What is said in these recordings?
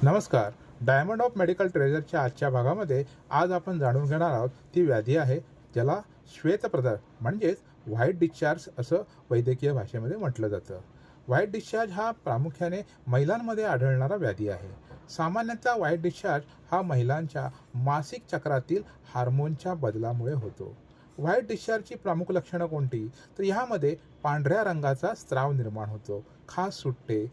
नमस्कार. Diamond of medical ट्रेजरच्या आजच्या भागामध्ये आज आपण जाणून घेणार आहोत ती व्याधी आहे ज्याला श्वेतप्रदाह म्हणजेच व्हाईट डिस्चार्ज असं वैद्यकीय भाषेमध्ये म्हटलं जातं. व्हाईट डिस्चार्ज हा प्रामुख्याने महिलांमध्ये आढळणारा व्याधी आहे. सामान्यतः व्हाईट डिस्चार्ज हा महिलांच्या मासिक चक्रातील हार्मोनच्या बदलामुळे होतो. व्हाईट डिस्चार्जची प्रमुख लक्षणं कोणती? तर ह्यामध्ये पांढऱ्या रंगाचा स्त्राव निर्माण होतो, खाज सुटते,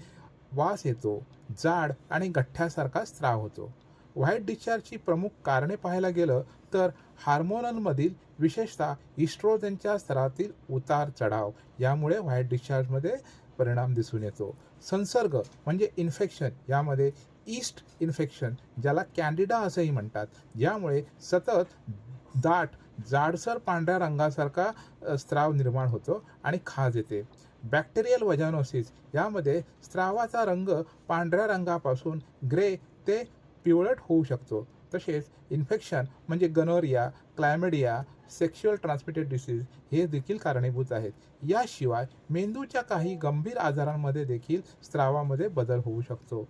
वास येतो, जाड आणि गठ्ठ्यासारखा स्त्राव होतो. व्हाईट डिस्चार्जची प्रमुख कारणे पाहायला गेलं तर हार्मोनलमधील विशेषतः इस्ट्रोजनच्या स्तरातील उतार चढाव यामुळे व्हाईट डिस्चार्जमध्ये परिणाम दिसून येतो. संसर्ग म्हणजे इन्फेक्शन, यामध्ये ईस्ट इन्फेक्शन ज्याला कॅन्डिडा असंही म्हणतात, ज्यामुळे सतत दाट जाडसर पांढऱ्या रंगासारखा स्त्राव निर्माण होतो आणि खाज येते. बॅक्टेरियल वजानोसिस यामध्ये स्त्रावाचा रंग पांढऱ्या रंगापासून ग्रे ते पिवळट होऊ शकतो. तसेच इन्फेक्शन म्हणजे गनोरिया, क्लायमेडिया, सेक्शुअल ट्रान्समिटेड डिसीज हे देखील कारणीभूत आहेत. याशिवाय मेंदूच्या काही गंभीर आजारांमध्ये देखील स्त्रावामध्ये बदल होऊ शकतो.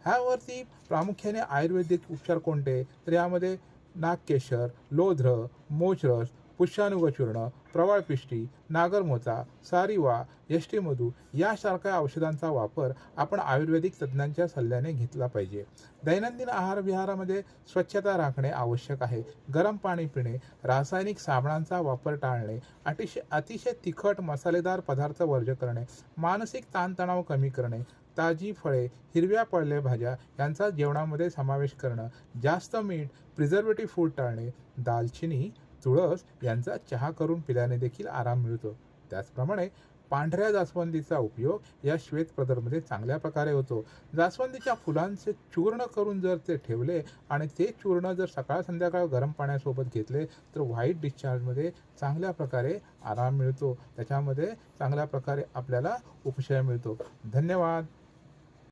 ह्यावरती प्रामुख्याने आयुर्वेदिक उपचार कोणते? तर यामध्ये नागकेशर, लोध्र, मोचरस, पुष्यानुगचूर्ण, प्रवाळपिष्टी, नागरमोचा, सारिवा, यष्टीमधू यासारख्या औषधांचा वापर आपण आयुर्वेदिक तज्ज्ञांच्या सल्ल्याने घेतला पाहिजे. दैनंदिन आहारविहारामध्ये स्वच्छता राखणे आवश्यक आहे. गरम पाणी पिणे, रासायनिक साबणांचा वापर टाळणे, अतिशय तिखट मसालेदार पदार्थ वर्ज करणे, मानसिक ताणतणाव कमी करणे, ताजी फळे, हिरव्या पालेभाज्या यांचा जेवणामध्ये समावेश करणं, जास्त मीठ, प्रिझर्वेटिव्ह फूड टाळणे, दालचिनी, तुळस यांचा चहा करून पिल्याने देखील आराम मिळतो. त्याचप्रमाणे पांढऱ्या जास्वंदीचा उपयोग या श्वेतप्रदाहामध्ये चांगल्या प्रकारे होतो. जास्वंदीच्या फुलांचे चूर्ण करून जर ते ठेवले आणि ते चूर्ण जर सकाळ संध्याकाळ गरम पाण्यासोबत घेतले तर व्हाईट डिस्चार्जमध्ये चांगल्या प्रकारे आराम मिळतो. त्याच्यामध्ये चांगल्या प्रकारे आपल्याला उपशय मिळतो. धन्यवाद.